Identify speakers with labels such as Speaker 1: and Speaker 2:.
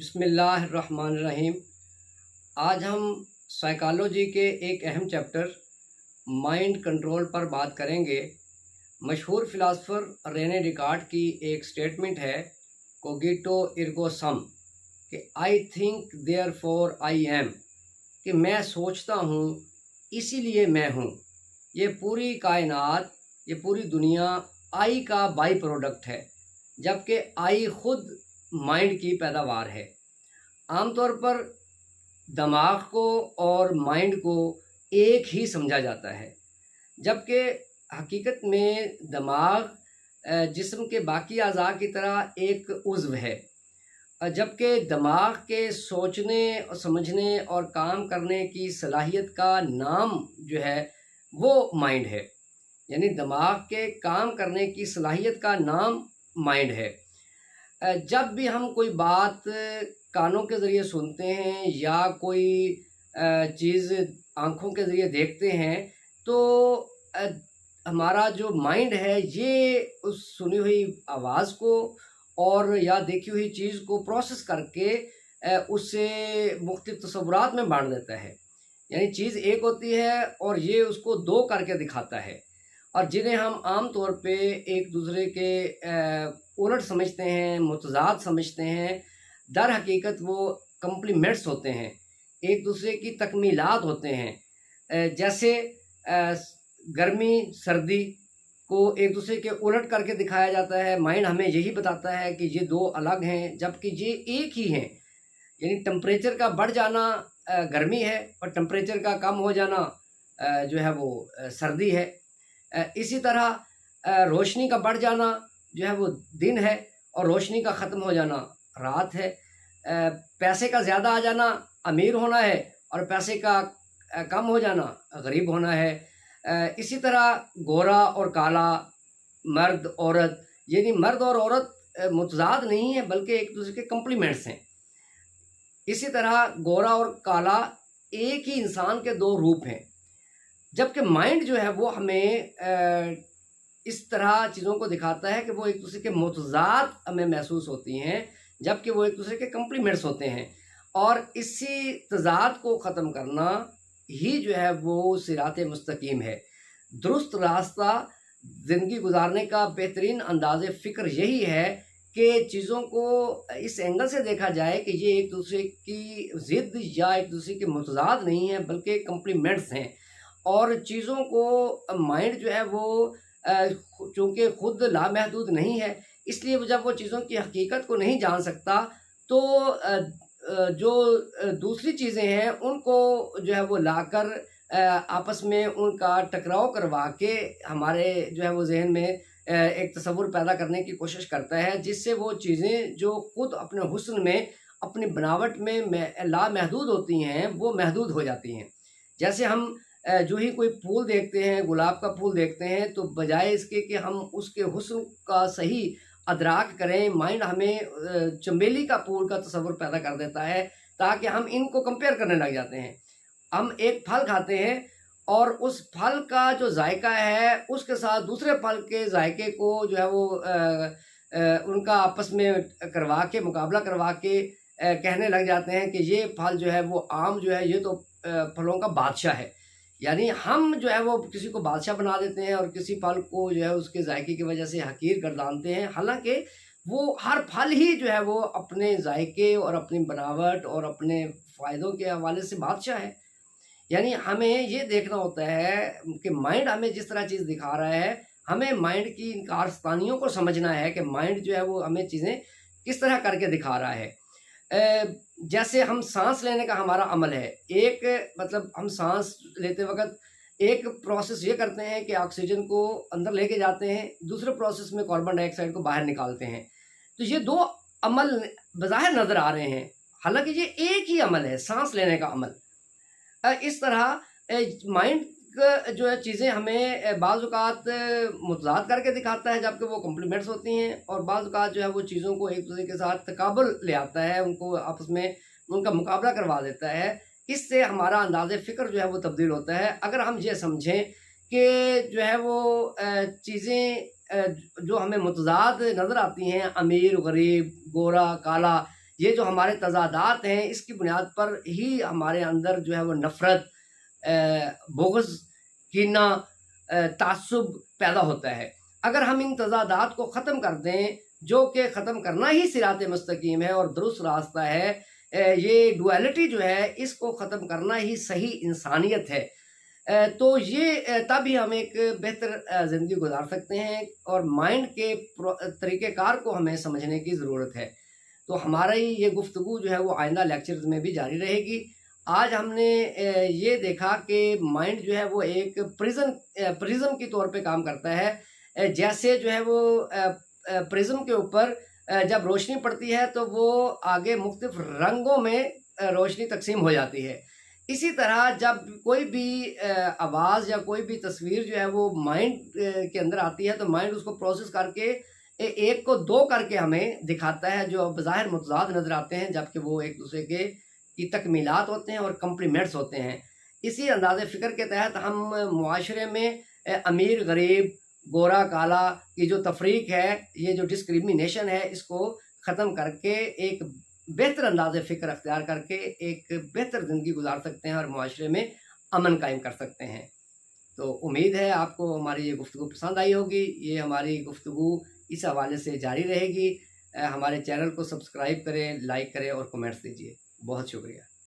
Speaker 1: बिस्मिल्लाहिर्रहमानिर्रहीम। आज हम साइकोलॉजी के एक अहम चैप्टर माइंड कंट्रोल पर बात करेंगे। मशहूर फ़िलासफ़र रेने डिकार्ट की एक स्टेटमेंट है, कोगिटो इर्गो सम, कि I think therefore I am, कि मैं सोचता हूँ इसीलिए मैं हूँ। ये पूरी कायनात, ये पूरी दुनिया आई का बाई प्रोडक्ट है, जबकि आई खुद माइंड की पैदावार है। आमतौर पर दिमाग को और माइंड को एक ही समझा जाता है, जबकि हकीकत में दिमाग जिस्म के बाकी अज़ा की तरह एक उज़्व है, जबकि दिमाग के सोचने और समझने और काम करने की सलाहियत का नाम जो है वो माइंड है। यानी दिमाग के काम करने की सलाहियत का नाम माइंड है। जब भी हम कोई बात कानों के ज़रिए सुनते हैं या कोई चीज़ आँखों के ज़रिए देखते हैं, तो हमारा जो माइंड है ये उस सुनी हुई आवाज़ को और या देखी हुई चीज़ को प्रोसेस करके उससे मुख्तलिफ़ तस्वुरात में बाँट देता है। यानी चीज़ एक होती है और ये उसको दो करके दिखाता है, और जिन्हें हम आम तौर पे एक दूसरे के उलट समझते हैं, मुतज़ाद समझते हैं, दर हकीकत वो कम्प्लीमेंट्स होते हैं, एक दूसरे की तकमीलात होते हैं। जैसे गर्मी सर्दी को एक दूसरे के उलट करके दिखाया जाता है। माइंड हमें यही बताता है कि ये दो अलग हैं, जबकि ये एक ही हैं। यानी टेम्परेचर का बढ़ जाना गर्मी है और टेम्परेचर का कम हो जाना जो है वो सर्दी है। इसी तरह रोशनी का बढ़ जाना जो है वो दिन है और रोशनी का ख़त्म हो जाना रात है। पैसे का ज़्यादा आ जाना अमीर होना है और पैसे का कम हो जाना गरीब होना है। इसी तरह गोरा और काला, मर्द औरत, यानी मर्द और औरत मुतज़ाद नहीं है बल्कि एक दूसरे के कम्प्लीमेंट्स हैं। इसी तरह गोरा और काला एक ही इंसान के दो रूप हैं, जबकि माइंड जो है वो हमें इस तरह चीज़ों को दिखाता है कि वो एक दूसरे के मुतज़ाद हमें महसूस होती हैं, जबकि वो एक दूसरे के कम्प्लीमेंट्स होते हैं। और इसी तज़ाद को ख़त्म करना ही जो है वो सिरात मुस्तकीम है। दुरुस्त रास्ता ज़िंदगी गुजारने का बेहतरीन अंदाज़ फ़िक्र यही है कि चीज़ों को इस एंगल से देखा जाए कि ये एक दूसरे की ज़िद या एक दूसरे के मुतज़ाद नहीं है बल्कि कम्प्लीमेंट्स हैं। और चीज़ों को माइंड जो है वो चूँकि खुद लामहदूद नहीं है, इसलिए जब वो चीज़ों की हकीकत को नहीं जान सकता, तो जो दूसरी चीज़ें हैं उनको जो है वो लाकर आपस में उनका टकराव करवा के हमारे जो है वो ज़हन में एक तसव्वुर पैदा करने की कोशिश करता है, जिससे वो चीज़ें जो खुद अपने हुस्न में, अपनी बनावट में लामहदूद होती हैं, वो महदूद हो जाती हैं। जैसे हम जो ही कोई फूल देखते हैं, गुलाब का फूल देखते हैं, तो बजाय इसके कि हम उसके हुस्न का सही अदराक करें, माइंड हमें चमेली का फूल का तसव्वुर पैदा कर देता है, ताकि हम इनको कंपेयर करने लग जाते हैं। हम एक फल खाते हैं और उस फल का जो जायका है उसके साथ दूसरे फल के जायके को जो है वो उनका आपस में करवा के, मुकाबला करवा के कहने लग जाते हैं कि ये फल जो है वो आम जो है ये तो फलों का बादशाह है। यानी हम जो है वो किसी को बादशाह बना देते हैं और किसी फल को जो है उसके जायके की वजह से हकीर गर्दानते हैं, हालांकि वो हर फल ही जो है वो अपने जायके और अपनी बनावट और अपने फ़ायदों के हवाले से बादशाह है। यानी हमें ये देखना होता है कि माइंड हमें जिस तरह चीज़ दिखा रहा है, हमें माइंड की इन कारस्तानियों को समझना है कि माइंड जो है वो हमें चीज़ें किस तरह करके दिखा रहा है। जैसे हम सांस लेने का हमारा अमल है, एक मतलब हम सांस लेते वक्त एक प्रोसेस ये करते हैं कि ऑक्सीजन को अंदर लेके जाते हैं, दूसरे प्रोसेस में कार्बन डाइऑक्साइड को बाहर निकालते हैं। तो ये दो अमल बज़ाहिर नज़र आ रहे हैं, हालांकि ये एक ही अमल है, सांस लेने का अमल। इस तरह माइंड जो है चीज़ें हमें बाज़ औक़ात मुतज़ाद करके दिखाता है, जबकि वो कम्प्लीमेंट्स होती हैं, और बाज़ औक़ात जो है वो चीज़ों को एक दूसरे के साथ तकाबुल ले आता है, उनको आपस में उनका मुकाबला करवा देता है। इससे हमारा अंदाज़े फ़िक्र जो है वो तब्दील होता है। अगर हम ये समझें कि जो है वो चीज़ें जो हमें मुतज़ाद नज़र आती हैं, अमीर गरीब, गोरा काला, ये जो हमारे तज़ादात हैं इसकी बुनियाद पर ही हमारे अंदर जो है वो नफ़रत, बुग़्ज़, कीना, तासुब पैदा होता है। अगर हम इन तज़ादात को ख़त्म कर दें, जो कि ख़त्म करना ही सिरात मुस्तकीम है और दुरुस्त रास्ता है, ये डुअलिटी जो है इसको ख़त्म करना ही सही इंसानियत है, तो ये तभी हम एक बेहतर ज़िंदगी गुजार सकते हैं और माइंड के तरीक़ेकार को हमें समझने की ज़रूरत है। तो हमारा ही ये गुफ्तगू जो है वो आइंदा लेक्चर्स में भी जारी रहेगी। आज हमने ये देखा कि माइंड जो है वो एक प्रिज्म के तौर पे काम करता है। जैसे जो है वो प्रिज्म के ऊपर जब रोशनी पड़ती है तो वो आगे मुख्तलिफ रंगों में रोशनी तकसीम हो जाती है। इसी तरह जब कोई भी आवाज़ या कोई भी तस्वीर जो है वो माइंड के अंदर आती है, तो माइंड उसको प्रोसेस करके एक को दो करके हमें दिखाता है, जो बज़ाहिर मुतज़ाद नज़र आते हैं, जबकि वो एक दूसरे के की तकमीलात होते हैं और कम्प्लीमेंट्स होते हैं। इसी अंदाज़े फ़िक्र के तहत हम मुआशरे में अमीर गरीब, गोरा काला की जो तफरीक है, ये जो डिस्क्रिमिनेशन है, इसको ख़त्म करके एक बेहतर अंदाज़े फ़िक्र अख्तियार करके एक बेहतर ज़िंदगी गुजार सकते हैं और मुआशरे में अमन कायम कर सकते हैं। तो उम्मीद है आपको हमारी ये गुफ्तगू पसंद आई होगी। ये हमारी गुफ्तगू इस हवाले से जारी रहेगी। हमारे चैनल को सब्सक्राइब करें, लाइक करें और कमेंट्स दीजिए। बहुत शुक्रिया।